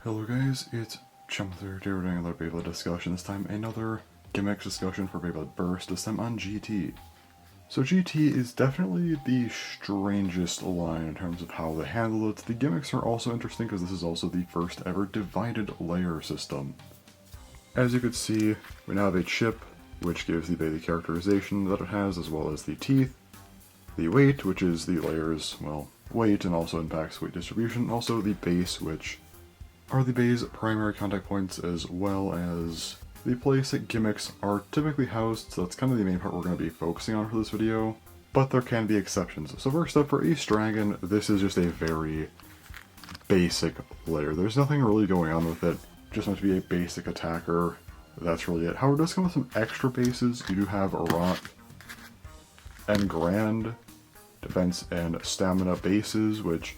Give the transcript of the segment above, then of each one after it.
Hello guys, it's Chum3 here doing another Beyblade discussion, this time another Gimmicks discussion for Beyblade Burst, this time on GT. So GT is definitely the strangest line in terms of how they handle it. The gimmicks are also interesting because this is also the first ever divided layer system. As you can see, we now have a chip, which gives the Beyblade characterization that it has, as well as the teeth, the weight, which is the layer's, well, weight and also impacts weight distribution, also the base, which are the bay's primary contact points, as well as the place that gimmicks are typically housed, so that's kind of the main part we're going to be focusing on for this video, but there can be exceptions. So first up, for Ace Dragon, this is just a very basic layer. There's nothing really going on with it, just meant to be a basic attacker, that's really it. However, it does come with some extra bases. You do have Rock and Grand defense and stamina bases, which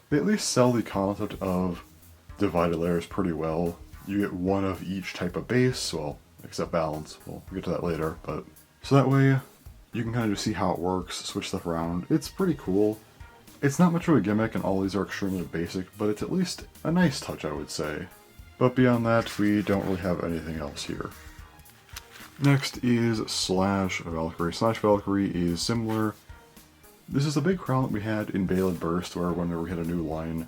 they at least sell the concept of divided layers pretty well. You get one of each type of base, well, except balance. We'll get to that later, but so that way you can kind of just see how it works, switch stuff around. It's pretty cool. It's not much of a gimmick, and all these are extremely basic, but it's at least a nice touch, I would say. But beyond that, we don't really have anything else here. Next is Slash Valkyrie. Slash Valkyrie is similar. This is the big crown that we had in Beyblade Burst, where whenever we hit a new line,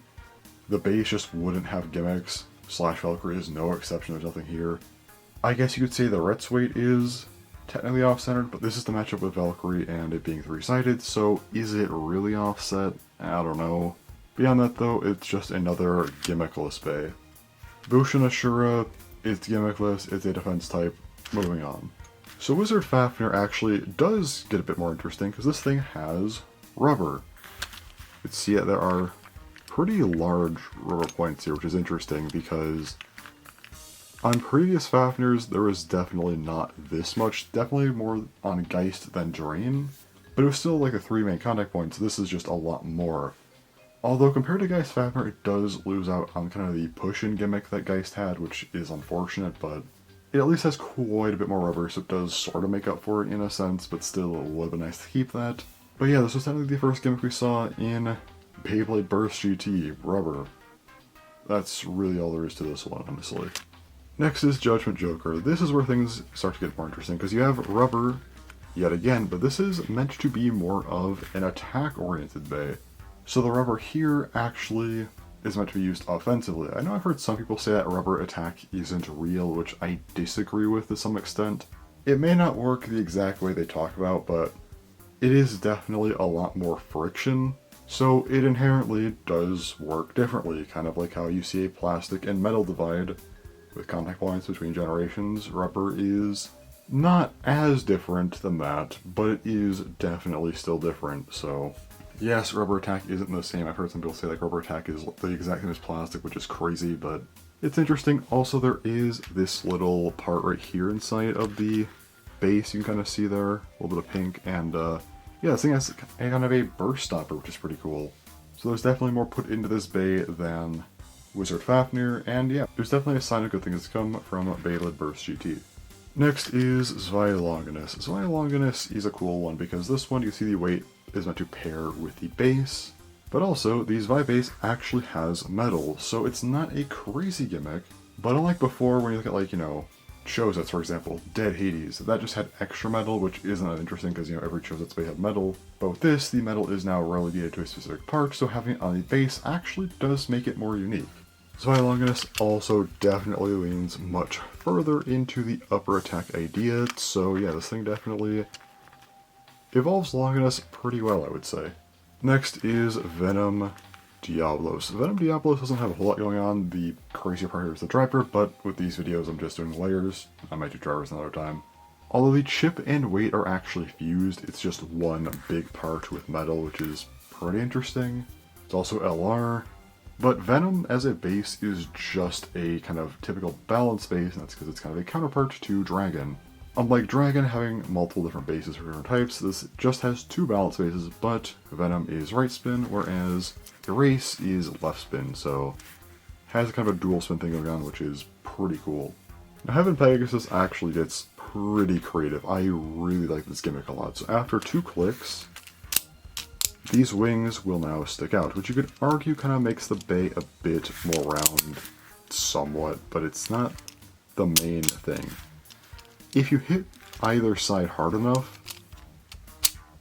the base just wouldn't have gimmicks. Slash Valkyrie is no exception, there's nothing here. I guess you could say the Ret's weight is technically off-centered, but this is the matchup with Valkyrie and it being three-sided, so is it really offset? I don't know. Beyond that though, it's just another gimmickless bay. Bushin Ashura, it's gimmickless, it's a defense type, moving on. So Wizard Fafnir actually does get a bit more interesting, because this thing has rubber. You can see there are pretty large rubber points here, which is interesting, because on previous Fafnirs there was definitely not this much, definitely more on Geist than Drain, but it was still like the three main contact points. This is just a lot more. Although compared to Geist Fafnir, it does lose out on kind of the push-in gimmick that Geist had, which is unfortunate, but it at least has quite a bit more rubber, so it does sort of make up for it in a sense, but still it would have been nice to keep that. But yeah, this was technically the first gimmick we saw in Beyblade Burst GT, rubber. That's really all there is to this one, honestly. Next is Judgment Joker. This is where things start to get more interesting, because you have rubber, yet again, but this is meant to be more of an attack-oriented bay. So the rubber here actually is meant to be used offensively. I know I've heard some people say that rubber attack isn't real, which I disagree with to some extent. It may not work the exact way they talk about, but it is definitely a lot more friction, so it inherently does work differently, kind of like how you see a plastic and metal divide with contact points between generations. Rubber is not as different than that, but it is definitely still different, so yes, rubber attack isn't the same. I've heard some people say like rubber attack is the exact same as plastic, which is crazy, but it's interesting. Also, there is this little part right here inside of the base. You can kind of see there, a little bit of pink, and yeah, this thing has kind of a burst stopper, which is pretty cool. So there's definitely more put into this bay than Wizard Fafnir, and yeah, there's definitely a sign of good things to come from Beyblade Burst GT. Next is Zwei Longinus. Zwei Longinus is a cool one, because this one, you see the weight is meant to pair with the base, but also the Zwei base actually has metal, so it's not a crazy gimmick, but unlike before when you look at, like, you know, Chosets, for example, Dead Hades, that just had extra metal, which isn't that interesting because, you know, every Choset's bay had metal, but with this, the metal is now relegated to a specific part, so having it on the base actually does make it more unique. Zwei Longinus also definitely leans much further into the upper attack idea, so yeah, this thing definitely evolves Longinus pretty well, I would say. Next is Venom Diablos. Venom Diablos doesn't have a whole lot going on. The crazier part here is the driver, but with these videos I'm just doing layers. I might do drivers another time. Although the chip and weight are actually fused, it's just one big part with metal, which is pretty interesting. It's also LR. But Venom as a base is just a kind of typical balance base, and that's because it's kind of a counterpart to Dragon. Unlike Dragon having multiple different bases for different types, this just has two balance bases, but Venom is right spin, whereas Erase is left spin, so has kind of a dual spin thing going on, which is pretty cool. Now Heaven Pegasus actually gets pretty creative. I really like this gimmick a lot. So after 2 clicks, these wings will now stick out, which you could argue kind of makes the bay a bit more round, somewhat, but it's not the main thing. If you hit either side hard enough,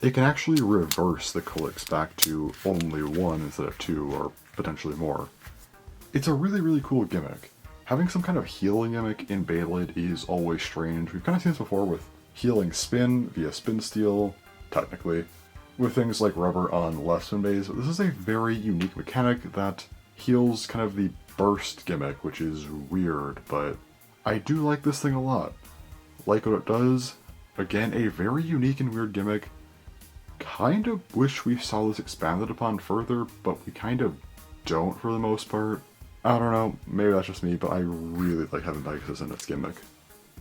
it can actually reverse the clicks back to only one instead of two, or potentially more. It's a really, really cool gimmick. Having some kind of healing gimmick in Beyblade is always strange. We've kind of seen this before with healing spin via spin steel, technically, with things like rubber on less spin bays, but this is a very unique mechanic that heals kind of the burst gimmick, which is weird, but I do like this thing a lot. Like what it does. Again, a very unique and weird gimmick. Kind of wish we saw this expanded upon further, but we kind of don't for the most part. I don't know, maybe that's just me, but I really like having Pegasus in its gimmick.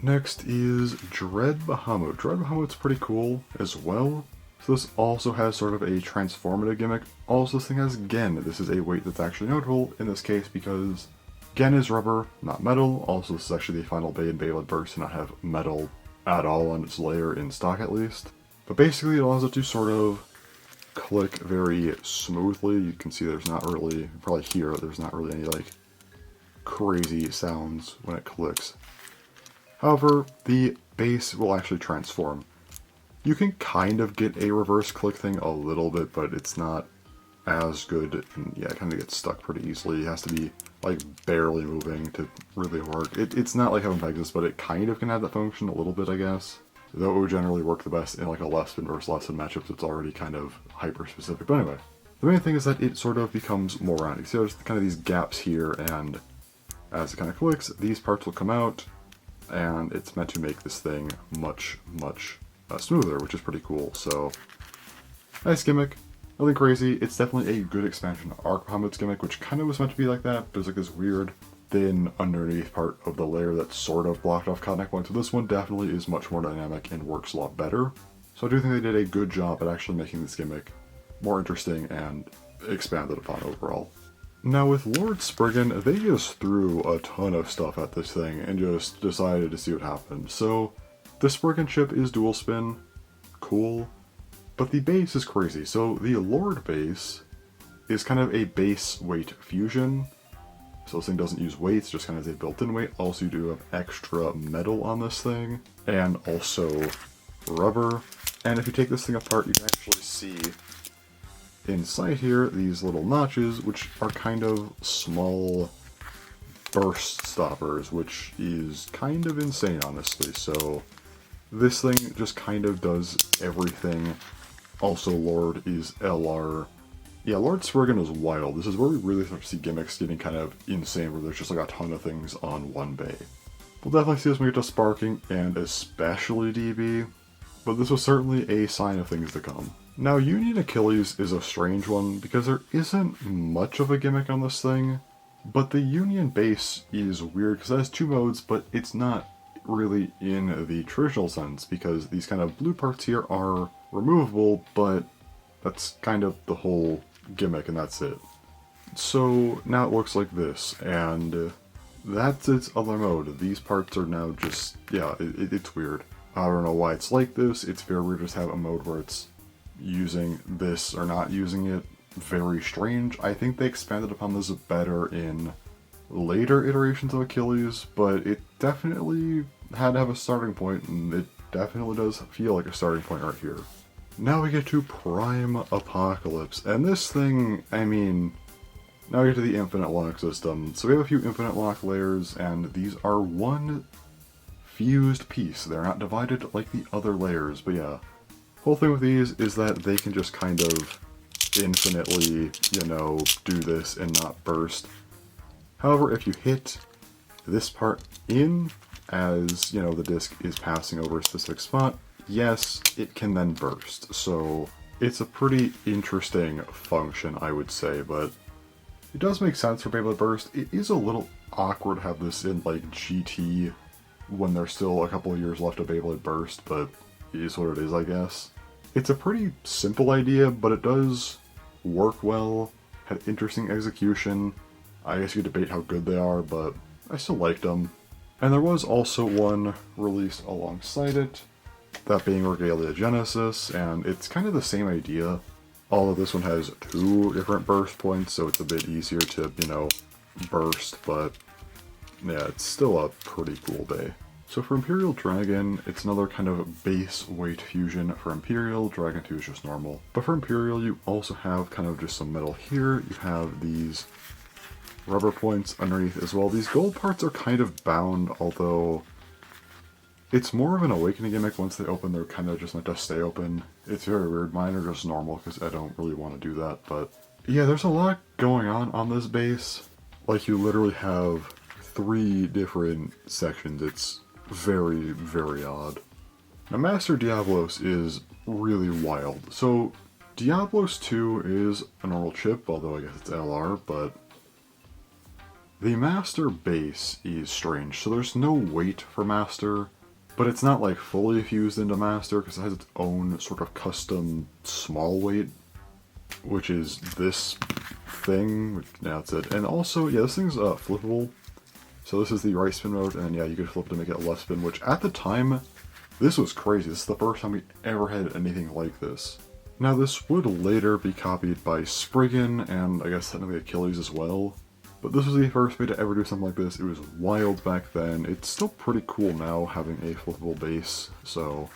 Next is Dread Bahamut. Dread Bahamut's pretty cool as well. So this also has sort of a transformative gimmick. Also, this thing has Gen. This is a weight that's actually notable in this case because Gen is rubber, not metal. Also, this is actually the final bay in Beyblade Burst to not have metal at all on its layer in stock at least. But basically it allows it to sort of click very smoothly. You can see there's not really, you probably hear there's not really any like crazy sounds when it clicks. However, the base will actually transform. You can kind of get a reverse click thing a little bit, but it's not as good, and yeah, it kind of gets stuck pretty easily. It has to be like barely moving to really work. It's not like having Pegasus, but it kind of can have that function a little bit, I guess. Though it would generally work the best in like a less spin versus less spin matchup, so it's already kind of hyper specific. But anyway, the main thing is that it sort of becomes more rounded. See, there's kind of these gaps here, and as it kind of clicks, these parts will come out, and it's meant to make this thing much, much smoother, which is pretty cool. So, nice gimmick. Nothing crazy. It's definitely a good expansion of Arc Bahamut's gimmick, which kind of was meant to be like that. There's like this weird thin underneath part of the layer that's sort of blocked off Cotton Point. So this one definitely is much more dynamic and works a lot better. So I do think they did a good job at actually making this gimmick more interesting and expanded upon overall. Now with Lord Spriggan, they just threw a ton of stuff at this thing and just decided to see what happened. So the Spriggan ship is dual spin, cool, but the base is crazy. So the Lord base is kind of a base weight fusion. So this thing doesn't use weights, just kind of as a built-in weight. Also you do have extra metal on this thing, and also rubber. And if you take this thing apart, you can actually see inside here these little notches, which are kind of small burst stoppers, which is kind of insane, honestly. So this thing just kind of does everything. Also, Lord is LR. Yeah, Lord Spriggan is wild. This is where we really start to see gimmicks getting kind of insane, where there's just like a ton of things on one bay. We'll definitely see this when we get to Sparking, and especially DB, but this was certainly a sign of things to come. Now, Union Achilles is a strange one, because there isn't much of a gimmick on this thing, but the Union base is weird, because it has two modes, but it's not really in the traditional sense, because these kind of blue parts here are removable, but that's kind of the whole gimmick, and that's it. So now it looks like this, and that's its other mode. These parts are now just, yeah, it's weird. I don't know why it's like this. It's very weird to just have a mode where it's using this or not using it. Very strange. I think they expanded upon this better in later iterations of Achilles, but it definitely had to have a starting point, and it definitely does feel like a starting point right here. Now we get to Prime Apocalypse, and this thing, I mean, now we get to the Infinite Lock system. So we have a few Infinite Lock layers, and these are one fused piece. They're not divided like the other layers, but yeah. Whole thing with these is that they can just kind of infinitely, you know, do this and not burst. However, if you hit this part in, as, you know, the disc is passing over a specific spot, yes, it can then burst. So it's a pretty interesting function, I would say, but it does make sense for Beyblade Burst. It is a little awkward to have this in like GT when there's still a couple of years left of Beyblade Burst, but it is what it is, I guess. It's a pretty simple idea, but it does work well, had interesting execution. I guess you could debate how good they are, but I still liked them. And there was also one released alongside it, that being Regalia Genesis, and it's kind of the same idea. Although this one has 2 different burst points, so it's a bit easier to, burst, but yeah, it's still a pretty cool bay. So for Imperial Dragon, it's another kind of base weight fusion. For Imperial, Dragon 2 is just normal. But for Imperial, you also have kind of just some metal here. You have these rubber points underneath as well. These gold parts are kind of bound, although it's more of an awakening gimmick. Once they open, they're kind of just meant to stay open. It's very weird. Mine are just normal because I don't really want to do that. But yeah, there's a lot going on this base. Like, you literally have 3 different sections. It's very, very odd. Now, Master Diablos is really wild. So, Diablos 2 is a normal chip, although I guess it's LR, but the Master base is strange. So there's no weight for Master, but it's not like fully fused into Master because it has its own sort of custom small weight, which is this thing. Yeah, that's it. And also, yeah, this thing's flippable. So this is the right spin mode, and yeah, you could flip it to make it left spin, which at the time, this was crazy. This is the first time we ever had anything like this. Now, this would later be copied by Spriggan, and I guess technically Achilles as well. But this was the first way to ever do something like this. It was wild back then. It's still pretty cool now, having a flippable base, so...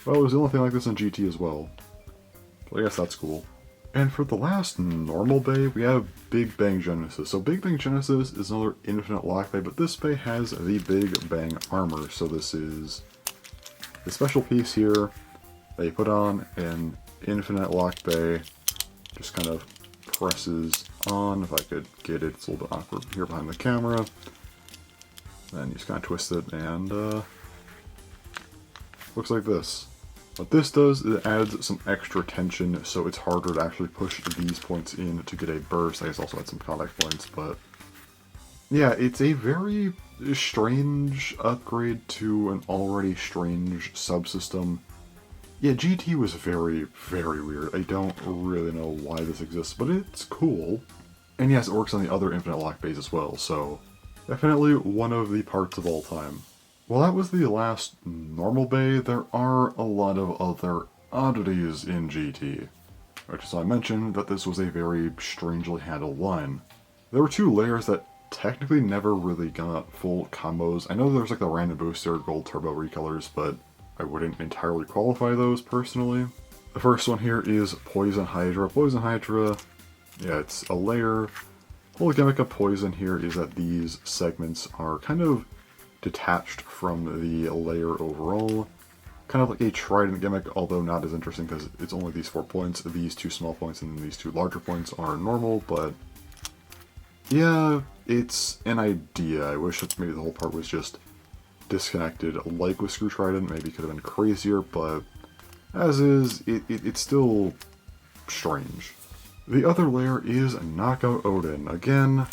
Well, it was the only thing like this in GT as well. So I guess that's cool. And for the last normal bay, we have Big Bang Genesis. So Big Bang Genesis is another infinite lock bay, but this bay has the Big Bang armor. So this is the special piece here that you put on an infinite lock bay. Just kind of presses on. If I could get it, it's a little bit awkward here behind the camera. Then you just kind of twist it, and looks like this. What this does is it adds some extra tension, so it's harder to actually push these points in to get a burst. I guess also add some contact points, but yeah, it's a very strange upgrade to an already strange subsystem. Yeah, GT was very, very weird. I don't really know why this exists, but it's cool. And yes, it works on the other Infinite Lock bays as well, so definitely one of the parts of all time. Well, that was the last normal bay. There are a lot of other oddities in GT, which is why I mentioned that this was a very strangely handled line. There were 2 layers that technically never really got full combos. I know there's like the random booster, gold turbo recolors, but I wouldn't entirely qualify those personally. The first one here is Poison Hydra. Poison Hydra, yeah, it's a layer. The whole gimmick of Poison here is that these segments are kind of detached from the layer overall. Kind of like a trident gimmick, although not as interesting because it's only these 4 points. These 2 small points and these 2 larger points are normal, but yeah, it's an idea. I wish that maybe the whole part was just disconnected, like with Screw Trident. Maybe it could have been crazier, but as is, it's still strange. The other layer is Knockout Odin. Again,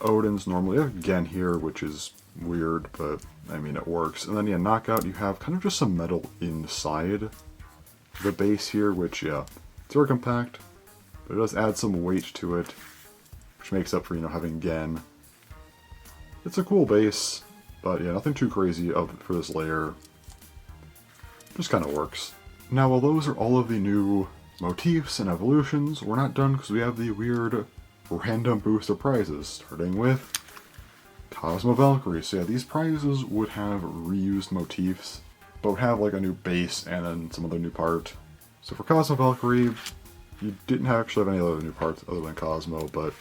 Odin's normally again here, which is weird, but I mean it works. And then yeah, Knockout, you have kind of just some metal inside the base here, which yeah, it's very compact, but it does add some weight to it, which makes up for, having Gen. It's a cool base, but yeah, nothing too crazy for this layer. Just kind of works. Now, while those are all of the new motifs and evolutions, we're not done because we have the weird random booster prizes, starting with Cosmo Valkyrie. So yeah, these prizes would have reused motifs, but would have like a new base and then some other new part. So for Cosmo Valkyrie, you didn't actually have any other new parts other than Cosmo, but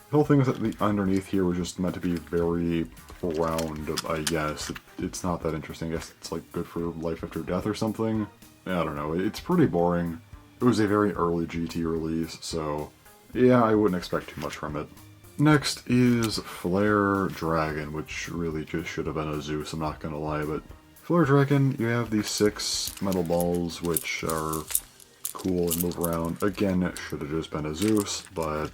the whole thing is that the underneath here was just meant to be very round, I guess. It's not that interesting. I guess it's like good for life after death or something. I don't know. It's pretty boring. It was a very early GT release, so yeah, I wouldn't expect too much from it. Next is Flare Dragon, which really just should have been a Zeus, I'm not gonna lie, but Flare Dragon, you have these 6 metal balls, which are cool and move around. Again, it should have just been a Zeus, but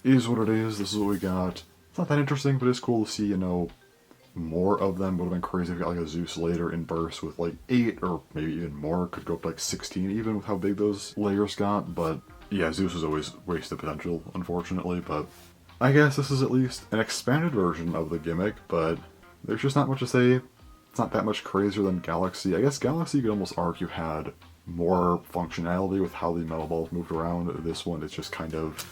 it is what it is. This is what we got. It's not that interesting, but it's cool to see, more of them. Would have been crazy if we got like a Zeus later in bursts with like 8 or maybe even more. Could go up to like 16 even with how big those layers got, but yeah, Zeus was always wasted potential, unfortunately, but I guess this is at least an expanded version of the gimmick, but there's just not much to say. It's not that much crazier than Galaxy. I guess Galaxy you could almost argue had more functionality with how the metal balls moved around. This one, it's just kind of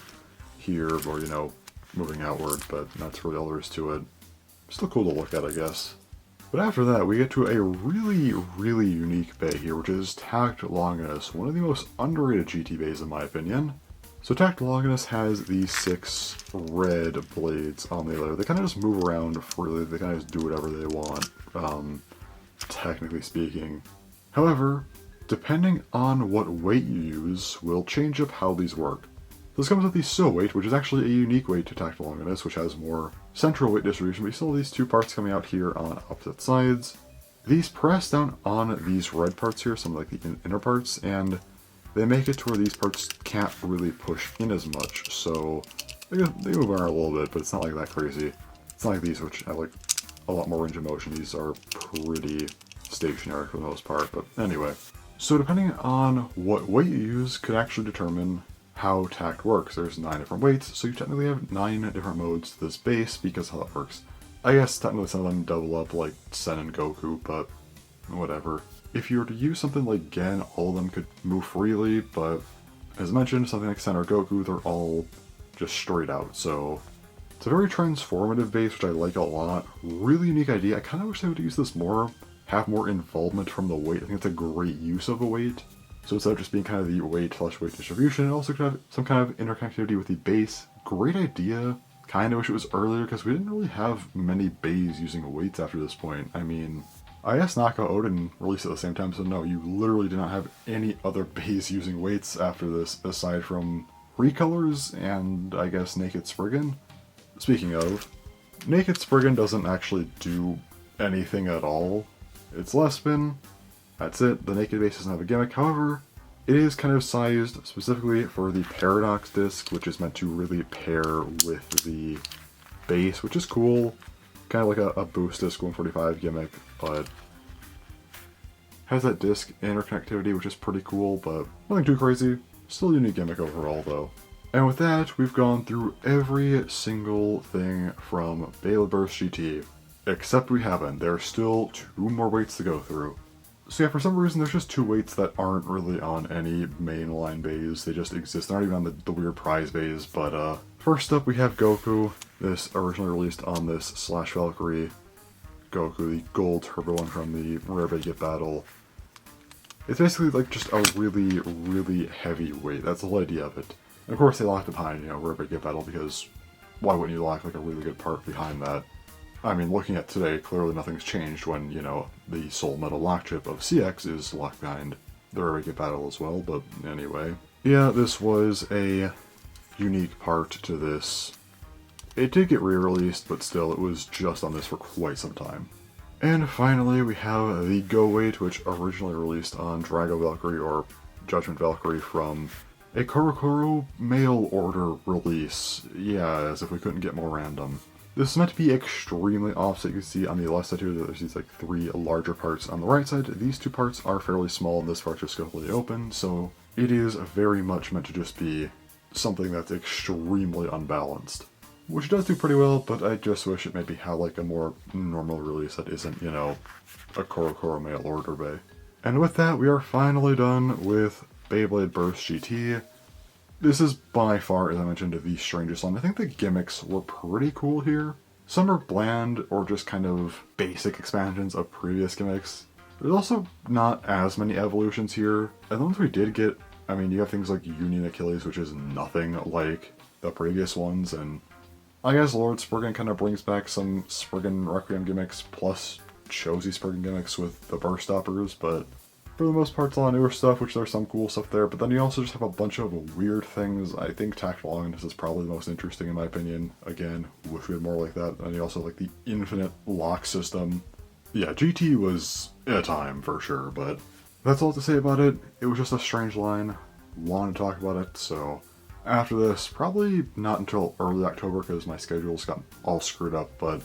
here, or, you know, moving outward, but that's really all there is to it. Still cool to look at, I guess. But after that, we get to a really, really unique bay here, which is Tact Longinus, one of the most underrated GT bays in my opinion. So Tact Longinus has these 6 red blades on the other. They kind of just move around freely, they kind of just do whatever they want, technically speaking. However, depending on what weight you use will change up how these work. This comes with the sill weight, which is actually a unique weight to Tact Longinus, which has more central weight distribution, but you still have these 2 parts coming out here on opposite sides. These press down on these red parts here, some like the inner parts, and they make it to where these parts can't really push in as much, so they move around a little bit, but it's not like that crazy. It's not like these, which have like a lot more range of motion. These are pretty stationary for the most part, but anyway. So depending on what weight you use could actually determine how Tact works. There's 9 different weights, so you technically have 9 different modes to this base because of how that works. I guess technically some of them double up like Sen and Goku, but whatever. If you were to use something like Gen, all of them could move freely, but as mentioned, something like Sen or Goku, they're all just straight out, so it's a very transformative base, which I like a lot. Really unique idea. I kind of wish they would use this more, have more involvement from the weight. I think it's a great use of a weight. So instead of just being kind of the weight distribution, it also could have some kind of interconnectivity with the base. Great idea. Kind of wish it was earlier, because we didn't really have many bays using weights after this point. I mean, I guess Knockout Odin released at the same time, so no, you literally did not have any other bays using weights after this, aside from Recolors and, I guess, Naked Spriggan. Speaking of, Naked Spriggan doesn't actually do anything at all. It's less spin. That's it. The Naked base doesn't have a gimmick. However, it is kind of sized specifically for the Paradox disc, which is meant to really pair with the base, which is cool. Kind of like a boost disc 145 gimmick, but has that disc interconnectivity, which is pretty cool, but nothing too crazy. Still a unique gimmick overall, though. And with that, we've gone through every single thing from Beyblade Burst GT, except we haven't. There are still 2 more weights to go through. So yeah, for some reason there's just 2 weights that aren't really on any mainline bays. They just exist. They're not even on the weird prize bays, but first up we have Goku. This originally released on this Slash Valkyrie Goku, the gold turbo one from the Rare Big Battle. It's basically like just a really, really heavy weight. That's the whole idea of it. And of course they locked it behind, you know, Rare Big Battle, because why wouldn't you lock like a really good part behind that? I mean, looking at today, clearly nothing's changed when, you know, the Soul Metal lock chip of CX is locked behind the Rare Big Battle as well, but anyway. Yeah, this was a unique part to this. It did get re-released, but still, it was just on this for quite some time. And finally, we have the Go Weight, which originally released on Drago Valkyrie, or Judgment Valkyrie, from a Korokoro mail order release. Yeah, as if we couldn't get more random. This is meant to be extremely offset. You can see on the left side here that there's these like 3 larger parts. On the right side, these 2 parts are fairly small, and this part's just completely open, so it is very much meant to just be something that's extremely unbalanced. Which does do pretty well, but I just wish it maybe had like a more normal release that isn't, you know, a Korokoro mail order bay. And with that, we are finally done with Beyblade Burst GT. This is by far, as I mentioned, the strangest one. I think the gimmicks were pretty cool here. Some are bland or just kind of basic expansions of previous gimmicks. There's also not as many evolutions here. And the ones we did get, I mean, you have things like Union Achilles, which is nothing like the previous ones, and I guess Lord Spriggan kind of brings back some Spriggan Requiem gimmicks, plus Chosy Spriggan gimmicks with the Burst Stoppers, but for the most part it's a lot of newer stuff, which there's some cool stuff there, but then you also just have a bunch of weird things. I think Tact Longinus is probably the most interesting in my opinion. Again, wish we had more like that. And you also have like the infinite lock system. Yeah, GT was a time for sure, but that's all to say about it. It was just a strange line. Wanted to talk about it, so after this, probably not until early October because my schedule's got all screwed up, but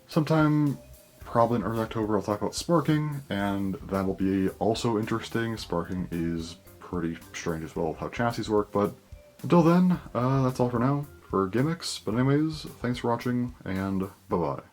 sometime probably in early October I'll talk about sparking, and that'll be also interesting. Sparking is pretty strange as well with how chassis work, but until then, that's all for now for Gimmicks. But anyways, thanks for watching, and bye-bye.